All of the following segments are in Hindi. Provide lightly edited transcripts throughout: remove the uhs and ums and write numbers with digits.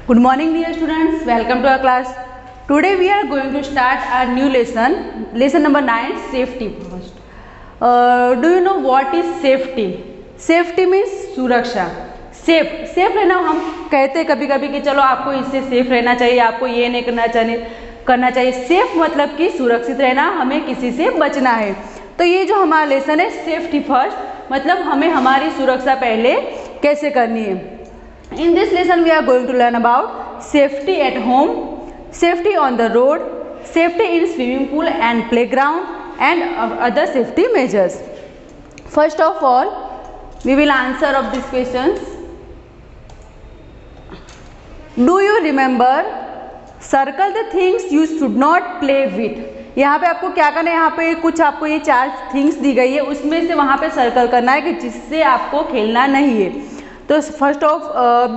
Good morning dear students, welcome to our class. Today we are going to start our new lesson number 9, safety first. Do you know what is safety? Safety means सुरक्षा. सेफ रहना हम कहते हैं कभी कभी कि चलो आपको इससे सेफ रहना चाहिए, आपको ये नहीं करना चाहिए. सेफ मतलब कि सुरक्षित रहना, हमें किसी से बचना है. तो ये जो हमारा लेसन है सेफ्टी फर्स्ट, मतलब हमें हमारी सुरक्षा पहले कैसे करनी है. In this lesson we are going to learn about safety at home, safety on the road, safety in swimming pool and playground and other safety measures. First of all, we will answer of these questions. Do you remember? Circle the things you should not play with. यहाँ पे आपको क्या करना है, यहाँ पे कुछ आपको ये 4 थिंग्स दी गई है, उसमें से वहाँ पे सर्कल करना है कि जिससे आपको खेलना नहीं है. तो फर्स्ट ऑफ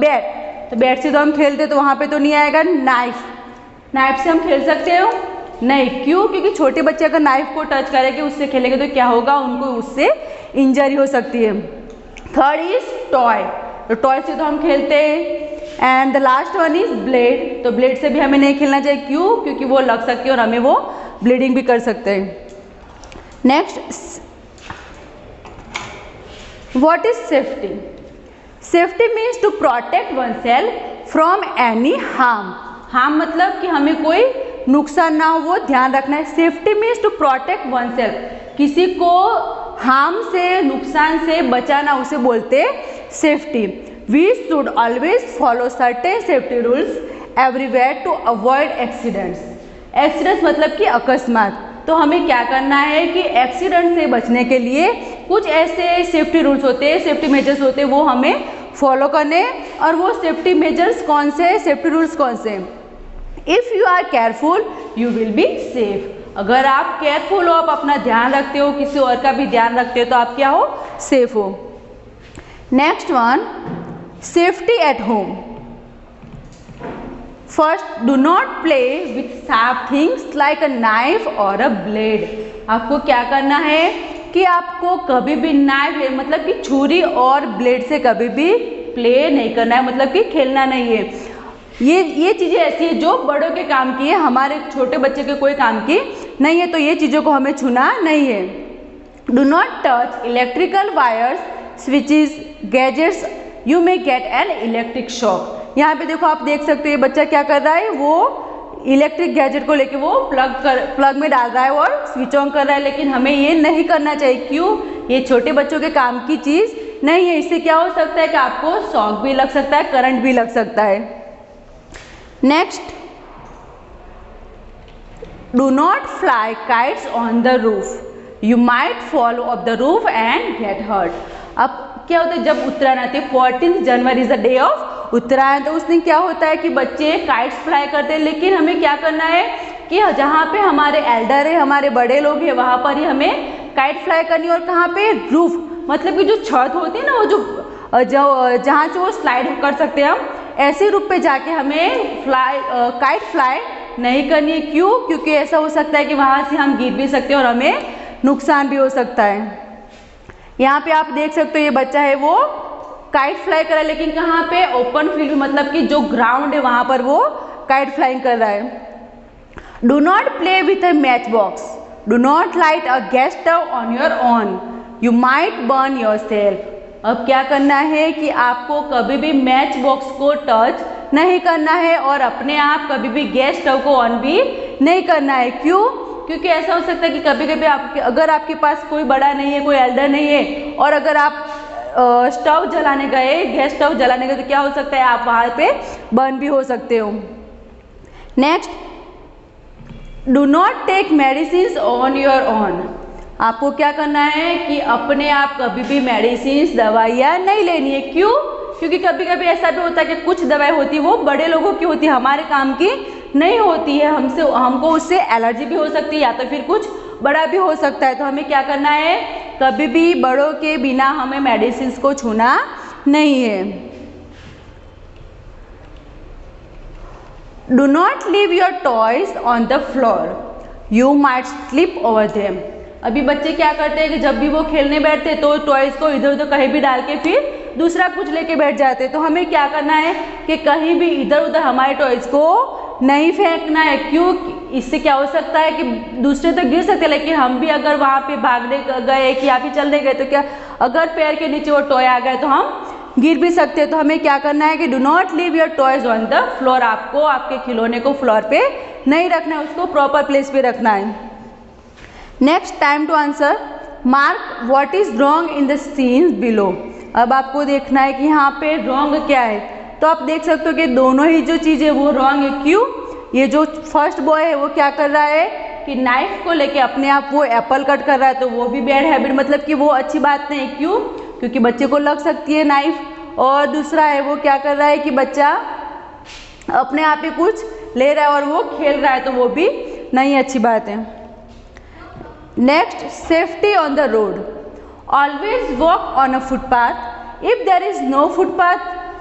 बैट, तो बैट से तो हम खेलते तो वहाँ पे तो नहीं आएगा. नाइफ से हम खेल सकते हो नहीं, क्यों? क्योंकि छोटे बच्चे अगर नाइफ को टच करेंगे उससे खेलेंगे तो क्या होगा, उनको उससे इंजरी हो सकती है. थर्ड इज टॉय, तो टॉय से तो हम खेलते हैं. And the last one is blade, तो ब्लेड से भी हमें नहीं खेलना चाहिए. क्यों? क्योंकि वो लग सकती है और हमें वो ब्लीडिंग भी कर सकते हैं. Next, what is safety? Safety means to protect one self from any harm. Harm मतलब कि हमें कोई नुकसान ना हो, वो ध्यान रखना है. Safety means to protect one self, किसी को हार्म से, नुकसान से बचाना, उसे बोलते safety. We should always follow certain safety rules everywhere to avoid accidents. Accidents मतलब कि अकस्मात. तो हमें क्या करना है कि एक्सीडेंट से बचने के लिए कुछ ऐसे सेफ्टी रूल्स होते हैं, सेफ्टी मेजर्स होते हैं, वो हमें फॉलो करने. और वो सेफ्टी मेजर्स कौन से, सेफ्टी रूल्स कौन से? If you are careful you will be safe. अगर आप केयरफुल हो, आप अपना ध्यान रखते हो, किसी और का भी ध्यान रखते हो, तो आप क्या हो, सेफ हो. Next one, safety at home. First, do not play with sharp things like a knife और अ ब्लेड. आपको क्या करना है कि आपको कभी भी नाइफ मतलब कि छुरी और ब्लेड से कभी भी प्ले नहीं करना है, मतलब कि खेलना नहीं है. ये चीज़ें ऐसी है जो बड़ों के काम की है, हमारे छोटे बच्चे के कोई काम की नहीं है. तो ये चीज़ों को हमें छूना नहीं है. Do not touch electrical wires, switches, gadgets, you may get an electric shock. यहाँ पे देखो, आप देख सकते हो ये बच्चा क्या कर रहा है, वो इलेक्ट्रिक गैजेट को लेके वो प्लग में डाल रहा है और स्विच ऑन कर रहा है. लेकिन हमें ये नहीं करना चाहिए. क्यों? ये छोटे बच्चों के काम की चीज़ नहीं है. इससे क्या हो सकता है कि आपको शॉक भी लग सकता है, करंट भी लग सकता है. Next, do not fly kites on the roof, you might fall off the roof and get hurt. अब क्या होता है, जब उत्तरायण आती है, 14 January is the day of Uttarayan, तो उस दिन क्या होता है कि बच्चे काइट्स फ्लाई करते हैं. लेकिन हमें क्या करना है कि जहाँ पे हमारे एल्डर है, हमारे बड़े लोग हैं, वहाँ पर ही हमें काइट फ्लाई करनी है. और कहाँ पे? रूफ, मतलब कि जो छत होती है ना, वो जो जहाँ से वो स्लाइड कर सकते हैं, हम ऐसे रूप पे जाके हमें काइट फ्लाई नहीं करनी है. क्यों? क्योंकि ऐसा हो सकता है कि वहाँ से हम गिर भी सकते हैं और हमें नुकसान भी हो सकता है. यहाँ पे आप देख सकते हो ये बच्चा है, वो काइट फ्लाई कर रहा है, लेकिन कहाँ पे? ओपन फील्ड, मतलब कि जो ग्राउंड है वहाँ पर वो काइट फ्लाइंग कर रहा है. Do not play with a match box, do not light a gas stove on your own, you might burn your self. अब क्या करना है कि आपको कभी भी मैच बॉक्स को टच नहीं करना है और अपने आप कभी भी गैस स्टव को ऑन भी नहीं करना है. क्यों? क्योंकि ऐसा हो सकता है कि कभी कभी अगर आपके पास कोई बड़ा नहीं है, कोई एल्डर नहीं है, और अगर आप स्टव जलाने गए, गैस स्टव जलाने गए, तो क्या हो सकता है, आप वहाँ पे बर्न भी हो सकते हो. Next, do not take medicine on your own. आपको क्या करना है कि अपने आप कभी भी मेडिसिन, दवाइयाँ नहीं लेनी है. क्यों? क्योंकि कभी कभी ऐसा भी होता है कि कुछ दवाई होती है वो बड़े लोगों की होती है, हमारे काम की नहीं होती है. हमको उससे एलर्जी भी हो सकती है, या तो फिर कुछ बड़ा भी हो सकता है. तो हमें क्या करना है, कभी भी बड़ों के बिना हमें मेडिसिन को छूना नहीं है. Do not leave your toys on the floor, you might slip over them. अभी बच्चे क्या करते हैं कि जब भी वो खेलने बैठते हैं तो टॉयज को इधर उधर कहीं भी डाल के फिर दूसरा कुछ लेके बैठ जाते हैं। तो हमें क्या करना है कि कहीं भी इधर उधर हमारे टॉयज को नहीं फेंकना है। क्यों? इससे क्या हो सकता है कि दूसरे तो गिर सकते हैं, लेकिन हम भी अगर वहाँ पे भागने गए कि या फिर चलने गए तो क्या अगर पैर के नीचे वो टॉय आ गए तो हम गिर भी सकते हैं। तो हमें क्या करना है कि do not leave your toys on the floor. आपको आपके खिलौने को फ्लोर पे नहीं रखना है, उसको प्रॉपर प्लेस पे रखना है। Next, time to answer. Mark what is wrong in the scenes below. अब आपको देखना है कि यहाँ पे रॉन्ग क्या है। तो आप देख सकते हो कि दोनों ही जो चीज़ें वो रॉन्ग है। क्यों? ये जो फर्स्ट बॉय है वो क्या कर रहा है कि नाइफ को लेके अपने आप वो एप्पल कट कर रहा है, तो वो भी बैड हैबिट, मतलब कि वो अच्छी बात नहीं। क्यों? क्योंकि बच्चे को लग सकती है नाइफ। और दूसरा है वो क्या कर रहा है कि बच्चा अपने आप ही कुछ ले रहा है और वो खेल रहा है, तो वो भी नहीं अच्छी बात है। Next, safety on the road. Always walk on a footpath. If there is no footpath,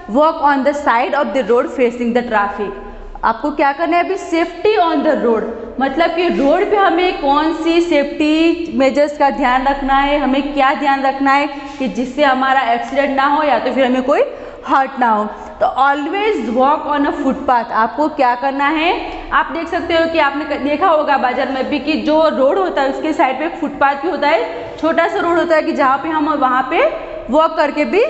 walk on the side of the road facing the traffic. आपको क्या करना है अभी? सेफ्टी ऑन द रोड, मतलब कि रोड पे हमें कौन सी सेफ्टी मेजर्स का ध्यान रखना है, हमें क्या ध्यान रखना है कि जिससे हमारा एक्सीडेंट ना हो या तो फिर हमें कोई हर्ट ना हो। तो always walk on a footpath. आपको क्या करना है? आप देख सकते हो कि आपने देखा होगा बाजार में भी कि जो रोड होता है उसके साइड पे एक फुटपाथ भी होता है, छोटा सा रोड होता है कि जहाँ पे हम वहाँ पे वॉक करके भी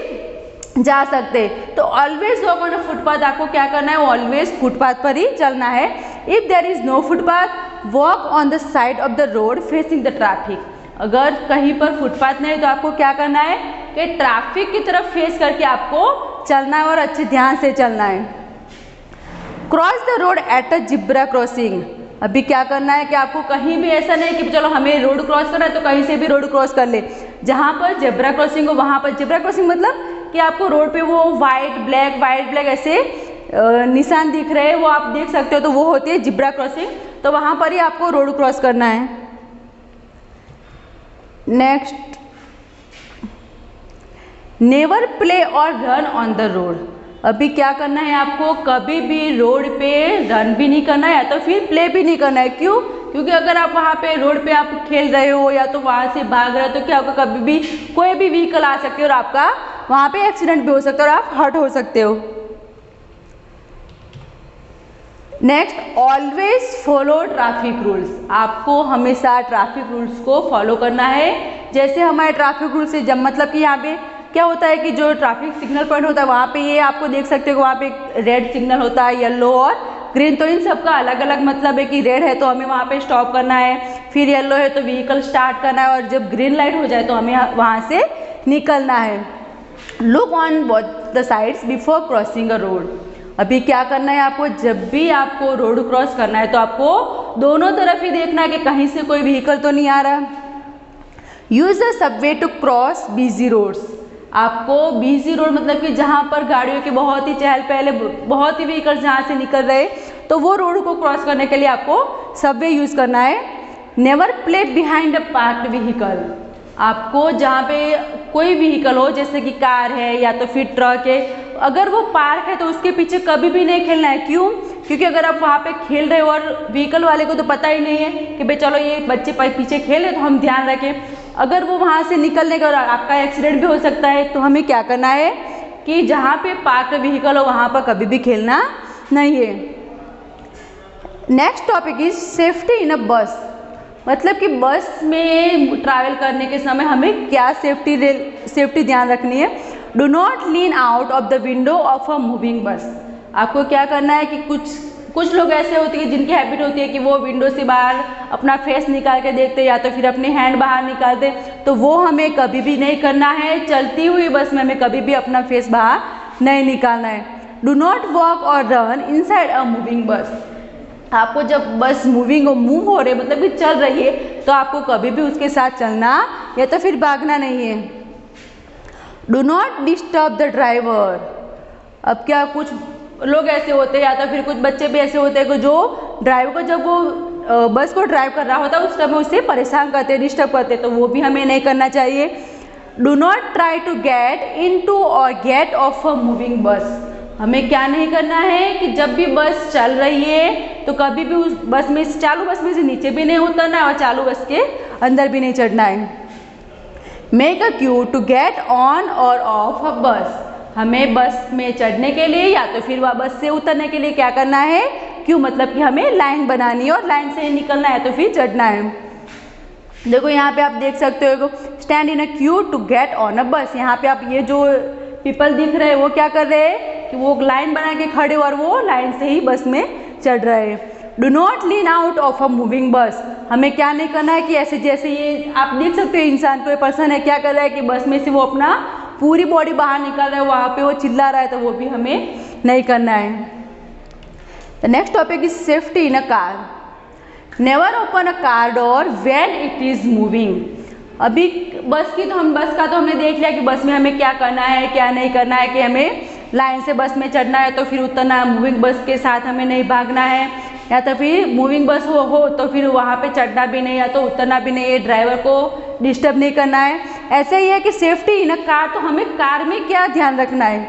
जा सकते। तो always walk on a footpath, आपको क्या करना है? ऑलवेज फुटपाथ पर ही चलना है। If there is no footpath, walk on the side of the road facing the traffic. अगर कहीं पर फुटपाथ नहीं तो आपको क्या करना है कि ट्रैफिक की तरफ फेस करके आपको चलना है और अच्छे ध्यान से चलना है। Cross the road at a zebra crossing. अभी क्या करना है कि आपको कहीं भी ऐसा नहीं कि चलो हमें रोड क्रॉस करना है तो कहीं से भी रोड क्रॉस कर ले। जहाँ पर जेब्रा क्रॉसिंग हो वहाँ पर, जेब्रा क्रॉसिंग मतलब कि आपको रोड पे वो वाइट ब्लैक ऐसे निशान दिख रहे हैं, वो आप देख सकते हो, तो वो होती है जिब्रा क्रॉसिंग। तो वहाँ पर ही आपको रोड क्रॉस करना है। नेक्स्ट, नेवर प्ले और रन ऑन द रोड। अभी क्या करना है आपको? कभी भी रोड पे रन भी नहीं करना है या तो फिर प्ले भी नहीं करना है। क्यों? क्योंकि अगर आप वहाँ पे रोड पे आप खेल रहे हो या तो वहाँ से भाग रहे हो तो क्या होगा, कभी भी कोई भी व्हीकल आ सकती है और आपका वहाँ पे एक्सीडेंट भी हो सकता है और आप हर्ट हो सकते हो। Next, always follow traffic rules. आपको हमेशा ट्रैफिक रूल्स को फॉलो करना है। जैसे हमारे ट्रैफिक रूल्स से जब मतलब कि यहाँ पे क्या होता है कि जो ट्रैफिक सिग्नल पॉइंट होता है वहाँ पे ये आपको देख सकते हो वहाँ पे रेड सिग्नल होता है, येलो और ग्रीन। तो इन सबका अलग अलग मतलब है कि रेड है तो हमें वहाँ पे स्टॉप करना है, फिर येलो है तो व्हीकल स्टार्ट करना है और जब ग्रीन लाइट हो जाए तो हमें वहाँ से निकलना है। Look on both the sides before crossing a road. अभी क्या करना है आपको? जब भी आपको रोड क्रॉस करना है तो आपको दोनों तरफ ही देखना है कि कहीं से कोई व्हीकल तो नहीं आ रहा। Use the subway to cross busy roads. आपको बिजी रोड मतलब कि जहाँ पर गाड़ियों की बहुत ही चहल पहल, बहुत ही व्हीकल जहाँ से निकल रहे, तो वो रोड को क्रॉस करने के लिए आपको सबवे यूज करना है। Never play behind a parked vehicle. आपको जहाँ पे कोई व्हीकल हो जैसे कि कार है या तो फिर ट्रक है, अगर वो पार्क है तो उसके पीछे कभी भी नहीं खेलना है। क्यों? क्योंकि अगर आप वहाँ पे खेल रहे हो और व्हीकल वाले को तो पता ही नहीं है कि भाई चलो ये बच्चे पीछे खेले तो हम ध्यान रखें, अगर वो वहाँ से निकलने का और आपका एक्सीडेंट भी हो सकता है। तो हमें क्या करना है कि जहाँ पे पार्क व्हीकल हो वहाँ पर कभी भी खेलना नहीं है। Next topic is safety in a bus. मतलब कि बस में ट्रैवल करने के समय हमें क्या सेफ्टी ध्यान रखनी है। Do not lean out of the window of a moving बस। आपको क्या करना है कि कुछ लोग ऐसे होते हैं जिनकी हैबिट होती है कि वो विंडो से बाहर अपना फेस निकाल के देखते या तो फिर अपने हैंड बाहर निकालते, तो वो हमें कभी भी नहीं करना है। चलती हुई बस में हमें कभी भी अपना फेस बाहर नहीं निकालना है। डू नॉट वॉक और रन इनसाइड अ मूविंग बस। आपको जब बस मूव हो रहे मतलब कि चल रही है तो आपको कभी भी उसके साथ चलना या तो फिर भागना नहीं है। Do not disturb the driver. अब क्या कुछ लोग ऐसे होते हैं या तो फिर कुछ बच्चे भी ऐसे होते हैं कि जो ड्राइवर को जब वो बस को ड्राइव कर रहा होता है उस समय उससे परेशान करते, डिस्टर्ब करते, तो वो भी हमें नहीं करना चाहिए। Do not try to get into or get off a moving bus. हमें क्या नहीं करना है कि जब भी बस चल रही है तो कभी भी उस बस में, चालू बस में से नीचे भी नहीं उतरना है और चालू बस के अंदर भी नहीं चढ़ना है। Make a queue to get on और ऑफ अ बस। हमें बस में चढ़ने के लिए या तो फिर वह बस से उतरने के लिए क्या करना है, क्यू मतलब कि हमें लाइन बनानी है और लाइन से निकलना है तो फिर चढ़ना है। देखो यहाँ पे आप देख सकते हो, stand in a queue to get on a bus. यहाँ पे आप ये जो पीपल दिख रहे हैं वो क्या कर रहे हैं कि वो लाइन बना के खड़े और वो लाइन से ही बस में चढ़ रहे हैं। Do not lean out of a moving bus. हमें क्या नहीं करना है कि ऐसे जैसे ये आप देख सकते हो इंसान कोई पर्सन है क्या कर रहा है कि बस में से वो अपना पूरी बॉडी बाहर निकाल रहा है, वहाँ पे वो चिल्ला रहा है, तो वो भी हमें नहीं करना है। The next topic is safety in a car. Never open a car door when it is moving. अभी बस की तो बस का तो हमने देख लिया कि बस में हमें क्या करना है क्या नहीं करना है, कि हमें लाइन से बस में चढ़ना है तो फिर उतरना है, मूविंग बस के साथ हमें नहीं भागना है, या तो फिर मूविंग बस हो तो फिर वहाँ पे चढ़ना भी नहीं या तो उतरना भी नहीं है, ड्राइवर को डिस्टर्ब नहीं करना है। ऐसे ही है कि सेफ्टी इन अ कार, तो हमें कार में क्या ध्यान रखना है,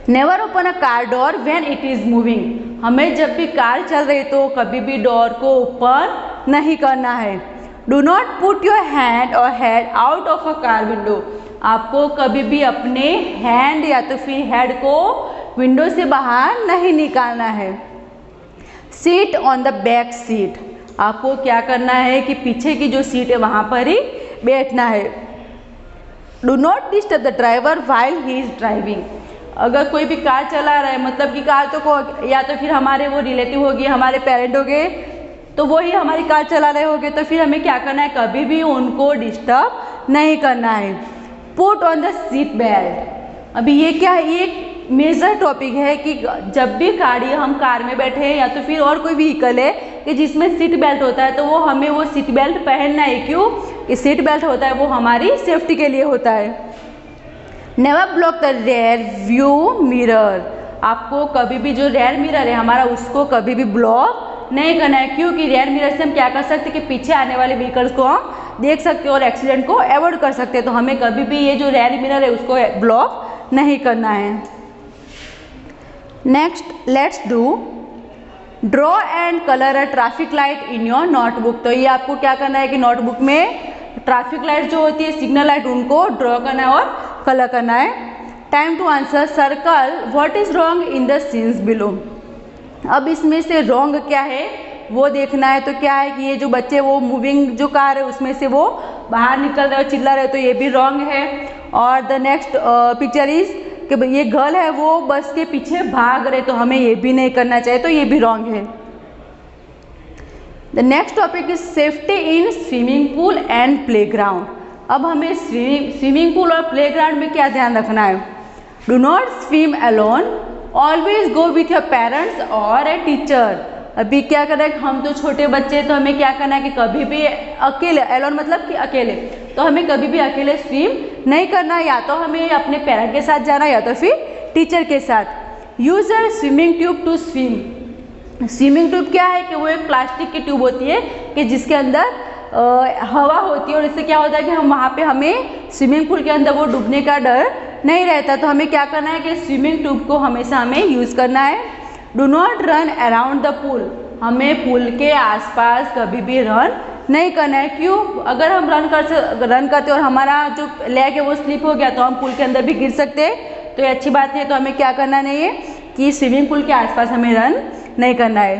never open a car door when it is moving. हमें जब भी कार चल रही तो कभी भी डोर को ओपन नहीं करना है। Do not put your hand or head out of a car window. आपको कभी भी अपने हैंड या तो फिर हेड को विंडो से बाहर नहीं निकालना है। Seat on the back seat. आपको क्या करना है कि पीछे की जो सीट है वहाँ पर ही बैठना है। Do not disturb the driver while he is driving. अगर कोई भी कार चला रहा है, मतलब कि कार तो या तो फिर हमारे वो रिलेटिव होगी, हमारे पेरेंट हो गए, तो वो ही हमारी कार चला रहे होंगे, तो फिर हमें क्या करना है, कभी भी उनको डिस्टर्ब नहीं करना है। Put on the seat belt. अभी ये क्या है, ये मेजर टॉपिक है कि जब भी गाड़ी हम कार में बैठे हैं या तो फिर और कोई व्हीकल है कि जिसमें सीट बेल्ट होता है, तो वो हमें वो सीट बेल्ट पहनना है। क्यों कि सीट बेल्ट होता है वो हमारी सेफ्टी के लिए होता है। Never block the rear view mirror. आपको कभी भी जो रेयर मिरर है हमारा उसको कभी भी ब्लॉक नहीं करना है, क्योंकि रेयर मिरर से हम क्या कर सकते हैं कि पीछे आने वाले व्हीकल्स को हम देख सकते हैं और एक्सीडेंट को अवॉइड कर सकते हैं। तो हमें कभी भी ये जो रेयर मिरर है उसको ब्लॉक नहीं करना है। Next let's do draw and colour a traffic light in your notebook. तो ये आपको क्या करना है कि नोटबुक में ट्रैफिक लाइट जो होती है, सिग्नल लाइट, उनको ड्रॉ करना है और कलर करना है। Time to answer, circle what is wrong in the scenes below. अब इसमें से रॉन्ग क्या है वो देखना है। तो क्या है कि ये जो बच्चे वो मूविंग जो कार है उसमें से वो बाहर निकल रहे और चिल्ला रहे, तो ये भी रॉन्ग है। और द नेक्स्ट पिक्चर इज कि ये गर्ल है वो बस के पीछे भाग रहे, तो हमें ये भी नहीं करना चाहिए, तो ये भी रॉन्ग है। The next topic is safety in swimming pool and playground. अब हमें स्विमिंग पूल और प्लेग्राउंड में क्या ध्यान रखना है। Do not swim alone, always go with your parents और ए टीचर। अभी क्या करना है, हम तो छोटे बच्चे, तो हमें क्या करना है कि कभी भी अकेले, अलोन मतलब कि अकेले, तो हमें कभी भी अकेले स्विम नहीं करना, या तो हमें अपने पेरेंट के साथ जाना या तो फिर टीचर के साथ। Use a swimming tube to swim. Swimming tube क्या है कि वो एक प्लास्टिक की ट्यूब होती है कि जिसके अंदर हवा होती है, और इससे क्या होता है कि हम वहाँ पे हमें स्विमिंग पूल के अंदर वो डूबने का डर नहीं रहता। तो हमें क्या करना है कि स्विमिंग ट्यूब को हमेशा हमें यूज़ करना है। Do not run around the pool. हमें पूल के आसपास कभी भी रन नहीं करना है। क्यों, अगर हम रन करते और हमारा जो लेग है वो स्लिप हो गया तो हम पूल के अंदर भी गिर सकते हैं, तो ये अच्छी बात नहीं है। तो हमें क्या करना नहीं है कि स्विमिंग पूल के आसपास हमें रन नहीं करना है।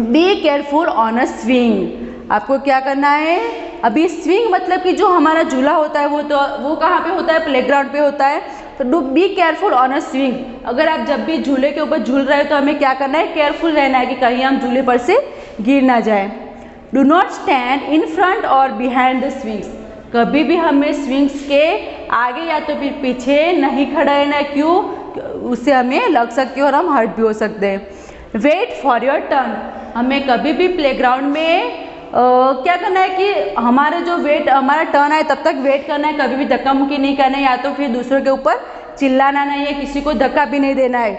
Be careful on a swing. आपको क्या करना है, अभी स्विंग मतलब कि जो हमारा झूला होता है वो कहाँ पे होता है, प्लेग्राउंड पे होता है। तो do be careful on a swing. अगर आप जब भी झूले के ऊपर झूल रहे हो तो हमें क्या करना है, केयरफुल रहना है कि कहीं हम झूले पर से गिर ना जाए। Do not stand in front और बिहाइंड द स्विंग्स। कभी भी हमें स्विंग्स के आगे या तो फिर पीछे नहीं खड़ा रहना है। क्यों, उससे हमें लग सकती है और हम हर्ट भी हो सकते हैं। Wait for your turn. हमें कभी भी प्लेग्राउंड में क्या करना है कि हमारा टर्न आए तब तक वेट करना है, कभी भी धक्का मुक्की नहीं करना है, या तो फिर दूसरों के ऊपर चिल्लाना नहीं है, किसी को धक्का भी नहीं देना है।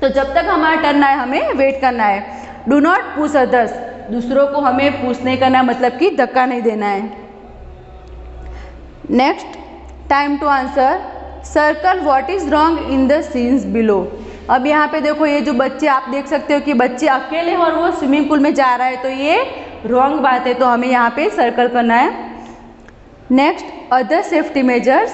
तो जब तक हमारा टर्न आए हमें वेट करना है। Do not push others. दूसरों को हमें पुश नहीं करना है, मतलब कि धक्का नहीं देना है। Next, time to answer, circle what is wrong in the scenes below. अब यहाँ पे देखो ये जो बच्चे आप देख सकते हो कि बच्चे अकेले और वो स्विमिंग पूल में जा रहा है, तो ये रॉन्ग बात है, तो हमें यहाँ पे सर्कल करना है। Next, other safety measures,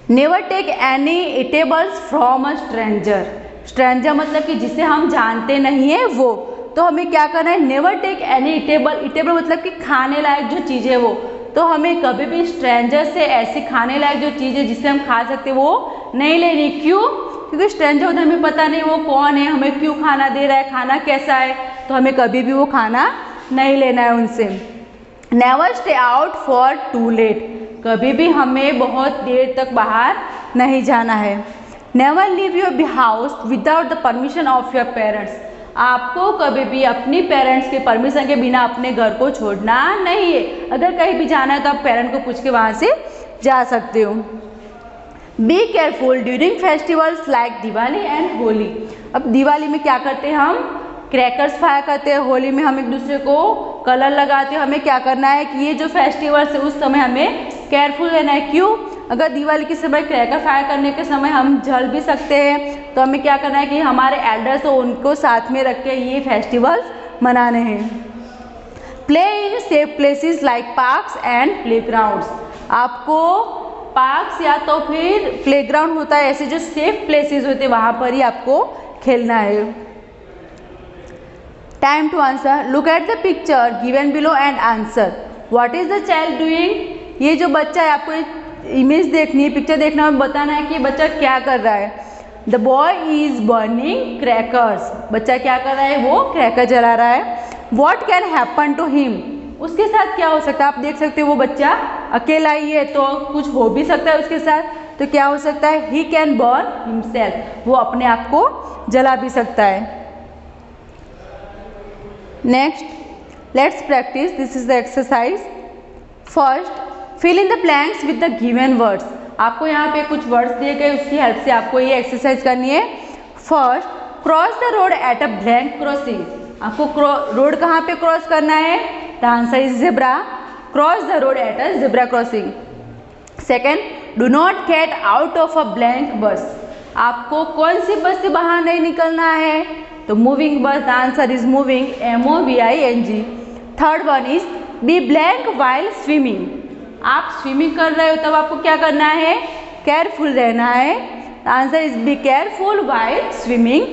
never take any eatables from a stranger. Stranger मतलब कि जिसे हम जानते नहीं है वो, तो हमें क्या करना है, never take any eatable. Eatable मतलब कि खाने लायक जो चीज़ है वो, तो हमें कभी भी स्ट्रेंजर से ऐसी खाने लायक जो चीज़ है जिससे हम खा सकते वो नहीं लेनी। क्यों? क्योंकि स्ट्रेंजर होता है, हमें पता नहीं वो कौन है, हमें क्यों खाना दे रहा है, खाना कैसा है, तो हमें कभी भी वो खाना नहीं लेना है उनसे। Never stay out for too late. कभी भी हमें बहुत देर तक बाहर नहीं जाना है। Never leave your house without the permission of your parents. आपको कभी भी अपनी पेरेंट्स के परमिशन के बिना अपने घर को छोड़ना नहीं है। अगर कहीं भी जाना है तो आप पेरेंट को पूछ के वहाँ से जा सकते हो। Be careful during festivals like Diwali and Holi. अब दिवाली में क्या करते हैं, हम क्रैकर्स फायर करते हैं, होली में हम एक दूसरे को कलर लगाते हैं। हमें क्या करना है कि ये जो फेस्टिवल्स है उस समय हमें केयरफुल रहना है। क्यों? अगर दिवाली के समय क्रैकर फायर करने के समय हम जल भी सकते हैं, तो हमें क्या करना है कि हमारे एल्डर्स हो उनको साथ में रख के ये फेस्टिवल्स मनाने हैं। Play in safe places like parks and playgrounds. आपको पार्क्स या तो फिर प्लेग्राउंड होता है, ऐसे जो सेफ प्लेसेस होते हैं वहाँ पर ही आपको खेलना है। Time to answer, look at the picture given below and answer. What is the child doing. ये जो बच्चा है, आपको इमेज देखनी है, पिक्चर देखना है, बताना है कि बच्चा क्या कर रहा है। The boy is burning crackers. बच्चा क्या कर रहा है, वो क्रैकर जला रहा है। What can happen to him. उसके साथ क्या हो सकता है, आप देख सकते हो वो बच्चा अकेला ही है, तो कुछ हो भी सकता है उसके साथ। तो क्या हो सकता है, ही कैन बर्न हिमसेल्फ। वो अपने आप को जला भी सकता है। Next, let's practise, this is the exercise. First, fill in the blanks with the given words. आपको यहाँ पे कुछ वर्ड्स दिए गए, उसकी हेल्प से आपको ये एक्सरसाइज करनी है। First, cross the road at a blank crossing. आपको रोड कहाँ पे क्रॉस करना है, the answer is zebra. Cross the road at a zebra crossing. Second, do not get out of a blank बस। आपको कौन सी बस से बाहर नहीं निकलना है, तो मूविंग बस, the answer is moving, MOVING। Third one is B blank while swimming. आप स्विमिंग कर रहे हो तब आपको क्या करना है, केयरफुल रहना है, the answer is be careful while swimming.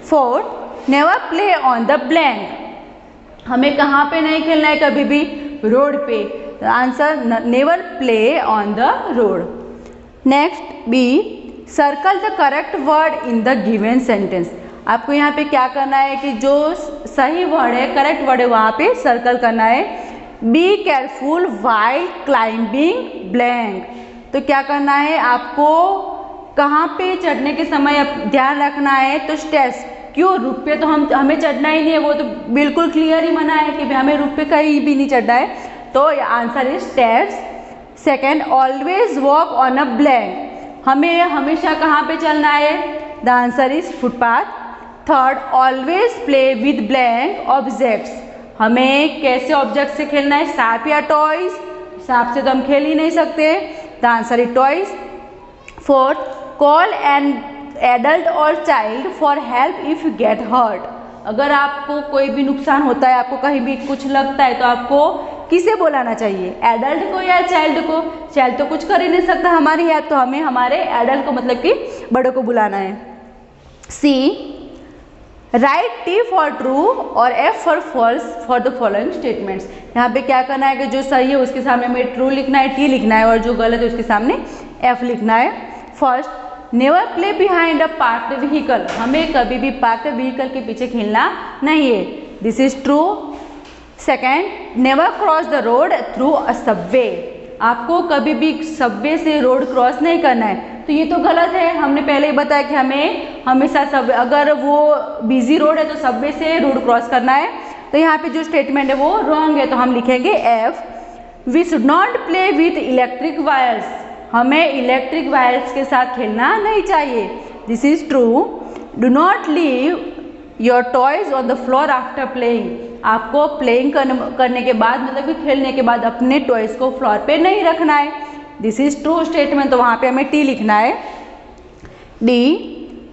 Fourth, never play on the blank. हमें कहाँ पे नहीं खेलना है कभी भी, रोड पे, the answer never play on the road. Next, B circle the correct word in the given sentence. आपको यहाँ पे क्या करना है कि जो सही वर्ड है, करेक्ट वर्ड है, वहाँ पे सर्कल करना है। Be careful while climbing blank. तो क्या करना है, आपको कहाँ पे चढ़ने के समय ध्यान रखना है, तो स्टेप्स। क्यों, रूफ पे तो हमें चढ़ना ही नहीं है, वो तो बिल्कुल क्लियर ही मना है कि हमें रूफ पे कहीं भी नहीं चढ़ना है, तो answer is steps. Second, always walk on a blank. हमें हमेशा कहाँ पे चलना है, the answer is footpath. Third, always play with blank objects. हमें कैसे ऑब्जेक्ट से खेलना है, सांप या टॉयज। सांप से तो हम खेल ही नहीं सकते, the answer is toys. Fourth, call an adult or child for help if you get hurt. अगर आपको कोई भी नुकसान होता है, आपको कहीं भी कुछ लगता है, तो आपको किसे बुलाना चाहिए, एडल्ट को या चाइल्ड को। चाइल्ड तो कुछ कर ही नहीं सकता हमारी हेल्प, तो हमें हमारे एडल्ट को मतलब कि बड़ों को बुलाना है। C, write T for true और F for false for the following statements. यहाँ पे क्या करना है कि जो सही है उसके सामने हमें ट्रू लिखना है, T लिखना है, और जो गलत है उसके सामने F लिखना है। First, never play behind a parked vehicle. हमें कभी भी पार्क्ड व्हीकल के पीछे खेलना नहीं है, this is true. Second, never cross the road through a Subway. आपको कभी भी सबवे से रोड क्रॉस नहीं करना है, तो ये तो गलत है। हमने पहले ही बताया कि हमें हमेशा सब, अगर वो बिजी रोड है तो सबवे से रोड क्रॉस करना है, तो यहाँ पे जो स्टेटमेंट है वो रॉन्ग है, तो हम लिखेंगे F। We should not play with electric wires. हमें इलेक्ट्रिक वायर्स के साथ खेलना नहीं चाहिए, this is true. Do not leave your toys on the floor after playing. आपको प्लेइंग करने के बाद, मतलब कि खेलने के बाद अपने टॉयज को फ्लोर पे नहीं रखना है, दिस इज ट्रू स्टेटमेंट, तो वहाँ पे हमें T लिखना है। D,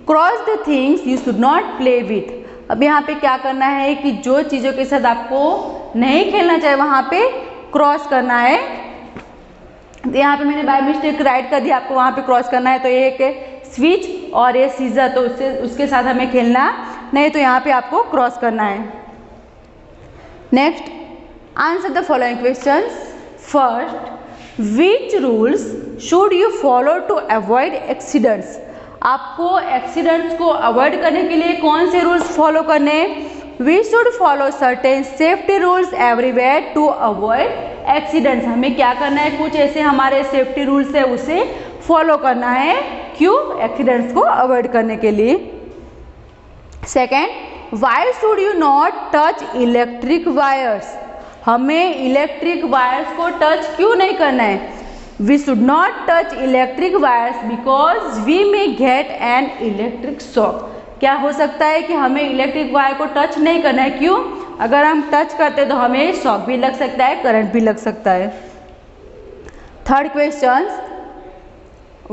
cross the things you should not play with. अब यहाँ पे क्या करना है कि जो चीज़ों के साथ आपको नहीं खेलना चाहिए वहाँ पे क्रॉस करना है, तो यहाँ पे मैंने बाय मिस्टेक राइट कर दिया, आपको वहाँ पे क्रॉस करना है। तो ये एक स्विच और ये सीजर, तो उसके साथ हमें खेलना नहीं, तो यहाँ पे आपको क्रॉस करना है। Next, answer the following questions. First, which rules should you follow to avoid accidents? आपको एक्सीडेंट्स को अवॉइड करने के लिए कौन से रूल्स फॉलो करने हैं? We should follow certain safety rules everywhere to avoid accidents. हमें क्या करना है, कुछ ऐसे हमारे सेफ्टी रूल्स है उसे फॉलो करना है। क्यों? एक्सीडेंट्स को अवॉइड करने के लिए। Second, why should you not touch electric wires? हमें इलेक्ट्रिक वायर्स को टच क्यों नहीं करना है? We should not touch electric wires because we may get an electric shock. क्या हो सकता है कि हमें इलेक्ट्रिक वायर को टच नहीं करना है? क्यों? अगर हम टच करते तो हमें शॉक भी लग सकता है, करंट भी लग सकता है। Third question,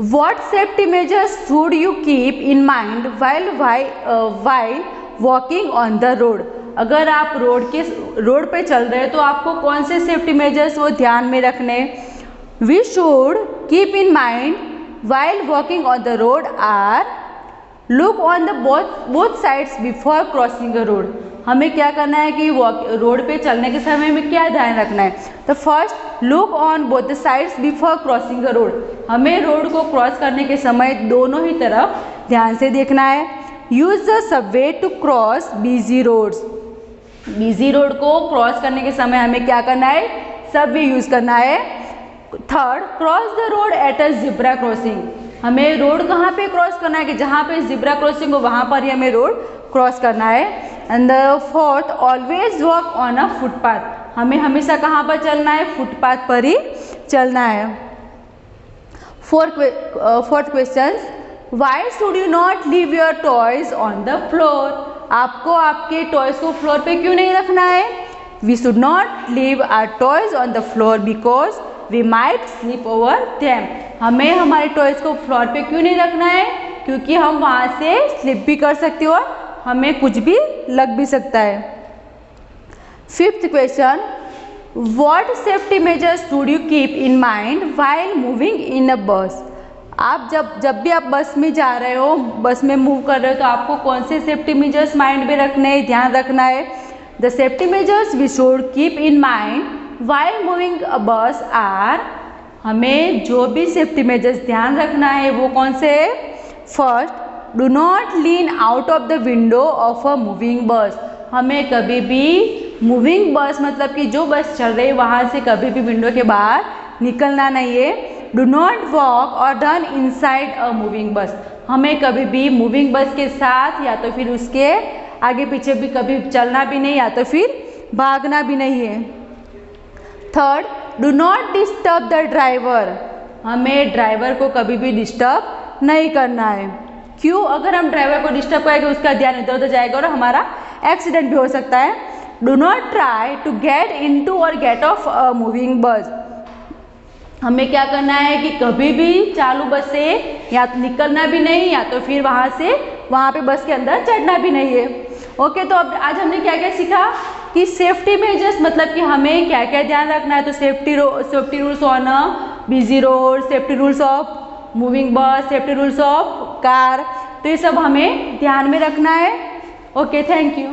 what safety measures should you keep in mind while walking on the road? अगर आप रोड पे चल रहे हैं तो आपको कौन से सेफ्टी मेजर्स वो ध्यान में रखने? We should keep in mind while walking on the road are look on the both sides before crossing the road. हमें क्या करना है कि रोड पे चलने के समय में क्या ध्यान रखना है? तो first, look on both the sides before crossing the road. हमें रोड को क्रॉस करने के समय दोनों ही तरफ ध्यान से देखना है। Use the subway to cross busy roads. Busy road को क्रॉस करने के समय हमें क्या करना है? सबवे यूज करना है। Third, cross the road at a zebra crossing. हमें रोड कहाँ पे क्रॉस करना है कि जहाँ पे जिब्रा क्रॉसिंग हो वहाँ पर ही हमें रोड क्रॉस करना है। And the fourth, always walk on a footpath. हमें हमेशा कहाँ पर चलना है? फुटपाथ पर ही चलना है। Fourth question, Y should you not leave your toys on the floor? आपको आपके टॉयज को फ्लोर पे क्यों नहीं रखना है? We should not leave our toys on the floor because we might slip over them. हमें हमारे टॉयज को फ्लोर पे क्यों नहीं रखना है? क्योंकि हम वहाँ से स्लिप भी कर सकते हो और हमें कुछ भी लग भी सकता है। Fifth question, what safety measures should you keep in mind while moving in a bus? आप जब भी आप बस में जा रहे हो, बस में मूव कर रहे हो, तो आपको कौन से सेफ्टी मेजर्स माइंड में रखने हैं, ध्यान रखना है? The safety measures we should keep in mind while moving a bus are, हमें जो भी सेफ्टी मेजर्स ध्यान रखना है वो कौन से है? First, do not lean out of the window of a moving bus. हमें कभी भी मूविंग बस मतलब कि जो बस चल रही है वहाँ से कभी भी विंडो के बाहर निकलना नहीं है। डू नॉट वॉक और run inside a moving bus. हमें कभी भी मूविंग बस के साथ या तो फिर उसके आगे पीछे भी कभी चलना भी नहीं, या तो फिर भागना भी नहीं है। Third, do not disturb the driver. हमें ड्राइवर को कभी भी डिस्टर्ब नहीं करना है। क्यों? अगर हम ड्राइवर को डिस्टर्ब करेंगे उसका ध्यान इधर उधर जाएगा और हमारा एक्सीडेंट भी हो सकता है। Do not try to get into or get off a moving bus. हमें क्या करना है कि कभी भी चालू बस से या तो निकलना भी नहीं, या तो फिर वहाँ पे बस के अंदर चढ़ना भी नहीं है। ओके, तो अब आज हमने क्या क्या सीखा कि सेफ्टी मेजर्स मतलब कि हमें क्या क्या ध्यान रखना है। तो safety rules on a busy road, safety rules of moving बस, सेफ्टी रूल्स ऑफ कार, तो ये सब हमें ध्यान में रखना है। Okay, thank you.